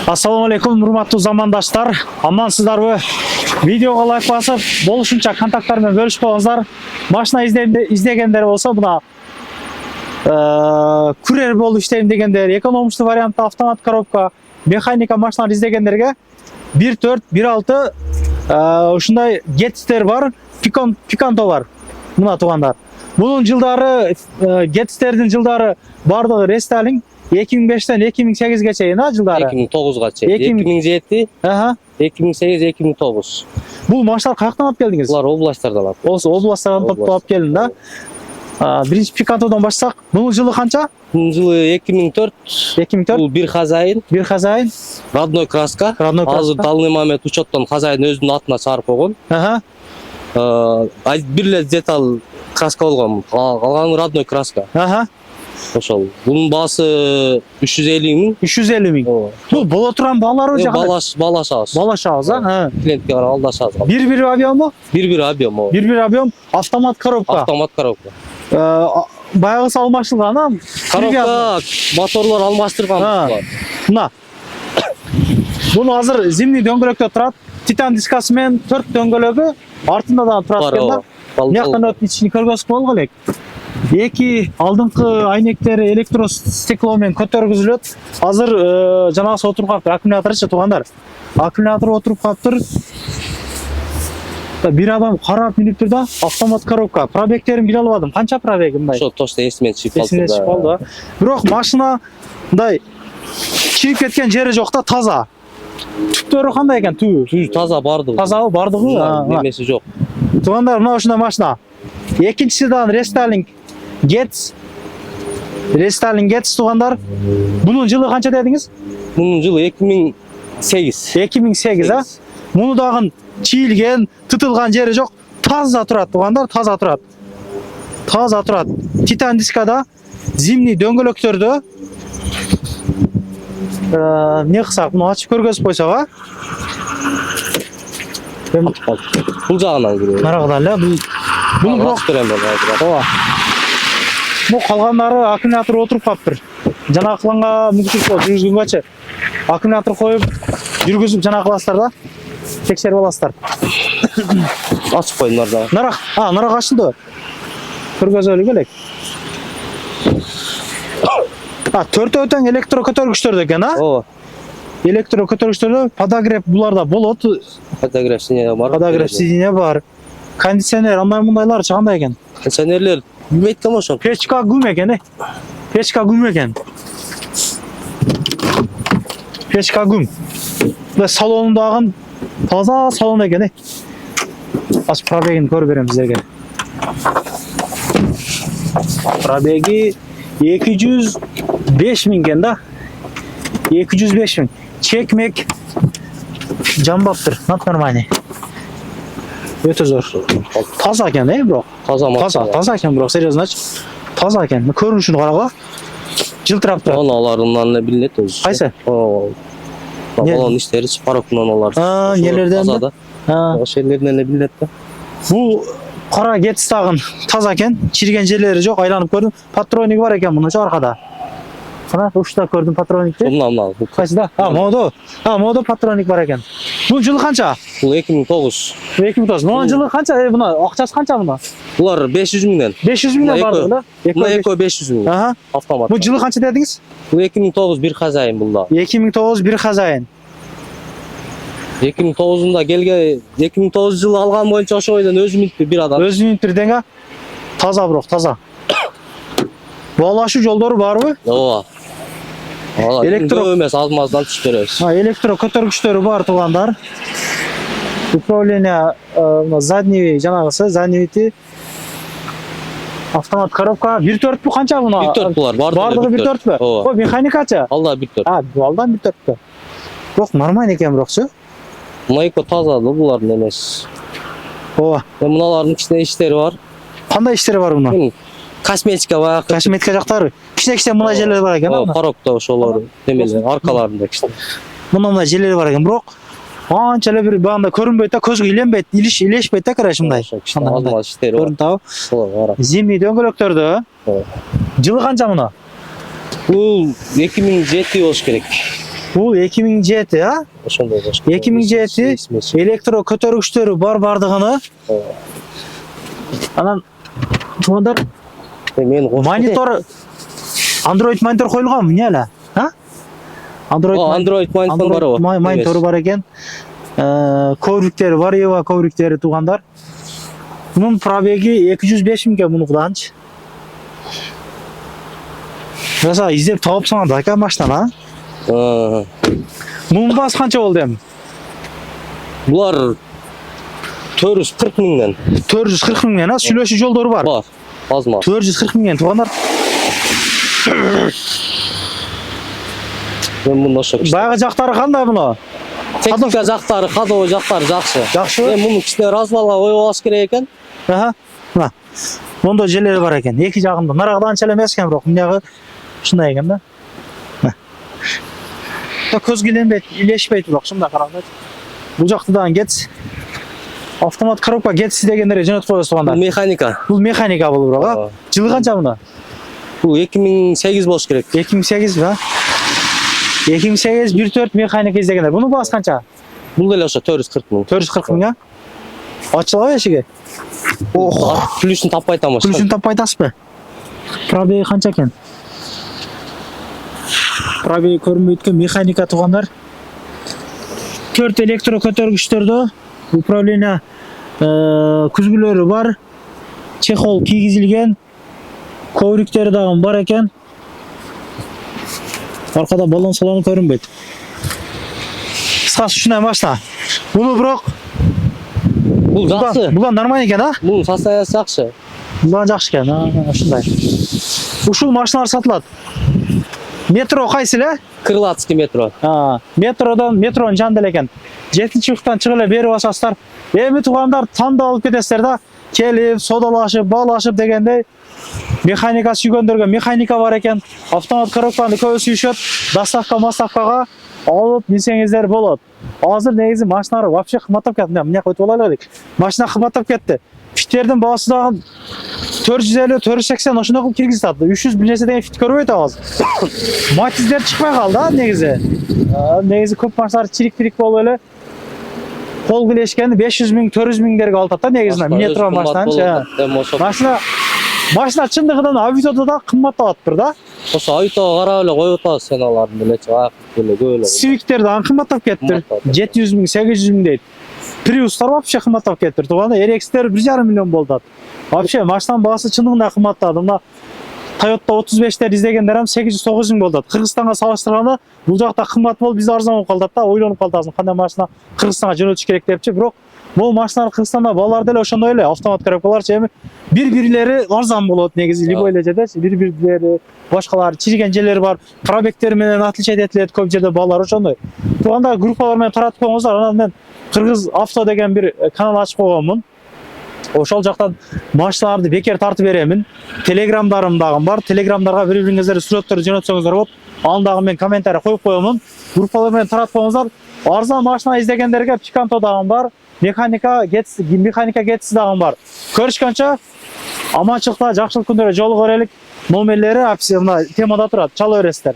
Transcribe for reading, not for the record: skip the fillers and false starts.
Assalamu alaikum, урматтуу замандаштар. Амансыздарбы? Видеого лайк басып, болушунча контакттар менен бөлүшүп коюңуздар. Машина издегендер болсо, мына курьер болуп иштейм дегендер, экономичный вариантта автомат коробка, механика машиналар издегендерге 1.4, 1.6 ушундай гетстер бар, пиканто бар. Мына туугандар. Бунун жылдары, гетстердин жылдары бардыгы рестайлинг 2005-тен 2008-ге чейин жылдары. 2009-га чейин. 2007, 2008, 2009. Бул машиналар каяктан алып келдиңиз? Булар областтардан алып. Областтардан алып келдим да. Биринчи пикантодон баштасак, бунун жылы канча? Бунун жылы 2004. 2004. Бул бир хозяин. Бир хозяин. Родной краска. Азыр данный момент учеттон хозяин өзүнүн атына чыгарып койгон. Бир эле деталь краска болгон. Калганы родной краска. Ошол. Бунун баасы 350 миң. 350 миң. Бул боло турган бааларбы же кандай? Балашабыз. Балашабыз, Клиентке карап алдашабыз. Бир объембу? Бир объем. Бир объем автомат коробка. Автомат коробка. Баягысы алмаштырылган, коробка, моторлор алмаштырган. Мына. Буну азыр зимний дөңгөлөктө турат. Титан дискасы менен 4 дөңгөлөгү артында да турат экен да. Мыяктан өтүп ичини көргөзүп койгон элек. Эки алдыңкы айнектери электростекло менен көтөргүзүлөт. Азыр жанагысы отуруп калыптыр, аккумуляторчу туугандар. Аккумулятор отуруп калыптыр. Бир адам карап миниптир да, автомат коробка. Пробегтерин биле албадым. Канча пробеги мындай? Ошо точно эсимен чыгып калды. Эсиме чыгып калды. Бирок машина мындай чирип кеткен жери жок да, таза. Түптөрү кандай экен? Түзү таза бардыгы. Тазабы, бардыгы? Немеси жок. Туугандар, мына ушундай машина. Экинчисидан рестайлинг Getz туугандар. Бунун жылы канча дедиңиз? Бунун жылы 2008. 2008, Муну дагы чийилген, тытылган жери жок. Таза турат туугандар, таза турат. Таза турат. Титан дискада, зимний дөңгөлөктөрдө. Не кылсак, муну ачып көргөзүп койсок, Бул жагынан көрөбүз. Нарагыда эле, бул бирок. Бу калгандары аккумулятор отуруп калыптыр. Жанакыланга мүмкүнчүлүк болот, жүргүзгөнгөчө. Аккумулятор коюп, жүргүзүп жана кыласыздар да. Текшерип аласыздар. Ачып койдум нарда. Нарак ачылды. Көргөзөлүк элек. Төртөө тең электро көтөргүчтөр экен, Ооба. Электро көтөргүчтөрдө подогрев буларда болот. Подогрев сиденье бар. Подогрев сиденье бар. Кондиционер, андай-мындайлар чагандай экен. Кондиционерлер билбейт экен ошо. Печка гум экен, Печка гум экен. Печка гум. Салондагы таза салон экен, Аз пробегин көрүп берем силерге. Пробеги 205 миң экен да. 205 миң. Чекмек жамбаптыр. Нормальный. Өтө зор. Таза экен, бирок. Таза экен, бирок серьезноч. Таза экен. Көрүнүшүн карагыла. Жылтырап турат. Аналарынан эле билинет өзү. Кайсы? Балон иштери, пароктон алар. Нелерден да. Ошо элерден эле билинет да. Бул кара Getz тагын таза экен. Чирген жерлери жок, айланып көрдүм. Патроник бар экен мынча аркада. Мына ушта көрдүм патроникти. Мына. Кайсыда? Модо патроник бар экен. Бул жылы канча? Бул 2009. 2009. Мына жылы канча? Мына акчасы канча мына? Булар 500 миңден. 500 миңден бардыр да? Эко 500 миң. Автомат. Бул жылы канча дедиңиз? Бул 2009 бир хозяин бул да. 2009 бир хозяин. 2009-да келген 2009 жылы алган боюнча ошо бойдон өзү минтти бир адам. Өзү минтти деңе. Таза бирок, таза. Баалашуу жолдору барбы? Ооба. Электро эмес, азмаздан түшүп беребиз. Электро көтөргүчтөрү бар туугандар. Управление задний жанагысы, задний автомат коробка 1.4 бу канча муна? 1.4 булар, бардыгы 1.4 бу? Механикачы? Алда 1.4. Алдан 1.4. Бирок нормальный экен бирокчу. Мына эко таза да булардын эмес. Мыналардын кичине иштери бар. Кандай иштери бар мына? Косметика бар. Косметика жактары. Кичине мына жерлери бар экен. Парокто ошолор немелер, аркаларында кичине. Мына жерлери бар экен, бирок анча эле бир баанда көрүнбөйт да, көзгө иленбейт, илешпейт да, короче, мындай. Азмаз иштери бар. Көрүнүп Зимний дөңгөлөктөрдө жылы канча мына? Бул 2007 болуш керек. Бул 2007 а? Ошондой башка. 2007 электро көтөргүчтөрү бардыгыны. Анан туугандар Мен монитор Android монитор коюлган эмне эле? А? Android монитор бар. Монитору бар экен. Ковриктери бар, Ева ковриктери туугандар. Мунун пробеги 205 миңге мунукданчы. Mesela издеп таапсаң да экен машинаны, а? Мунун баасы канча болду эми? Булар 440 миңден. 440 миңден, а? Сүйлөшүү жолдору бар. Бар. Азма. 440 миңден туугандар. Мен муну ошо. Баягы жактары кандай муну? Техника жактары, ходовой жактары жакшы. Жакшы. Мен муну кичине разлалга коюп керек экен. Мына. Мондой жерлери бар экен. Эки жагында. Нарагы анча эле эмес экен, бирок мынягы ушундай экен да. Да көз келенбейт, илешпейт бирок ушундай караганда. Бул жакта дагы кетс. Автомат коробка кетс дегендерге жөнөтүп коебуз туугандар. Механика. Бул механика болуп бирок, а? Жылы канча муну? Бул 2008 болуш керек. 2008 ба? 2008 1.4 механика издегендер. Бунун баасы канча? Бул деле ошо 440 миң. 440 миң, а? Ачылабы эшиги? Ох, Плюсун таппай атам. плюсун таппай атасызбы? Пробеги канча экен? Пробеги көрүнбөйт экен, механика туугандар. 4 электро көтөргүчтөрдө управление күзгүлөрү бар. Чехол кийгизилген. Ковриктери дагы бар экен. Аркада баллон салону көрүнбөйт. Кыскасы ушундай машина. Муну бирок Бул жакшы. Бул нормально экен, а? Бул состояниясы жакшы. Бул жакшы экен, ушундай. Ушул машиналар сатылат. Метро кайсы эле? Крылатский метро. Метронун жанында эле экен. 7-чыктан чыгып эле берип басасыздар. Эми туугандар тандап алып кетесиздер да. Келип, содалашып, баалашып дегендей. Механика сүйгөндөргө механика бар экен. Автомат коробканы көбү сүйүшөт. Доставкага алып минсеңиздер болот. Азыр негизи машиналар вообще кымбаттап кетти. Мына койтуп алайлы дейик. Машина кымбаттап кетти. Фиттердин баасы дагы 450, 480 ошондой кылып киргизип атты. 300 бир нерсе деген фит көрбөйт азыр. Матиздер чыкпай калды негизи. Негизи көп машиналар чирик-тирик болуп эле кол келешкен 500 миң, 400 миңдерге алып атат негизи метро машинаны. Машина чындыгынан Авитода да кымбаттап атыптыр да. Ошо Авитога карап эле коюп атабыз сен алардын делечи. Эле. Сивиктер дагы кымбаттап кеттир. 700 миң, 800 миң дейт. Приустар вообще кымбаттап кеттир. Тууганда RX-тер 1,5 миллион болду. Вообще машинанын баасы чындыгында кымбаттады. Мына Toyota 35-тер издегендер ham 800-900 миң болду. Кыргызстанга салыштырганда бул жакта кымбат болуп биз арзан болуп калдык да. Ойлонуп калдым кандай машина Кыргызстанга жөнөтүш керек депчи. Бирок бул машиналар Кыргызстанда балдар деле ошондой эле автомат коробкаларчы эми бири-бирлери арзан болот негизи любой эле жерде. Бири-бирлери башкалар чириген жерлери бар. Пробектер менен отличать этилет көп жерде балдар ошондой. Тууганда группалар менен таратып коюңуздар. Анан мен Кыргыз авто деген бир канал ачып койгонмун. Ошол жактан машиналарды бекер тартып беремин. Телеграмдарым дагы бар. Телеграмдарга бири-бириңиздер сүрөттөрдү жөнөтсөңүздөр болот. Аны дагы мен комментарий коюп коёмун. Группалар менен таратып коюңуздар. Арзан машина издегендерге Picanto дагы бар. Механика Getz дагы бар. Көрүшкөнчө аманчылыкта, жакшылык күндөрү жолугуп берелик. Номерлери мына темада турат. Чала бересиздер.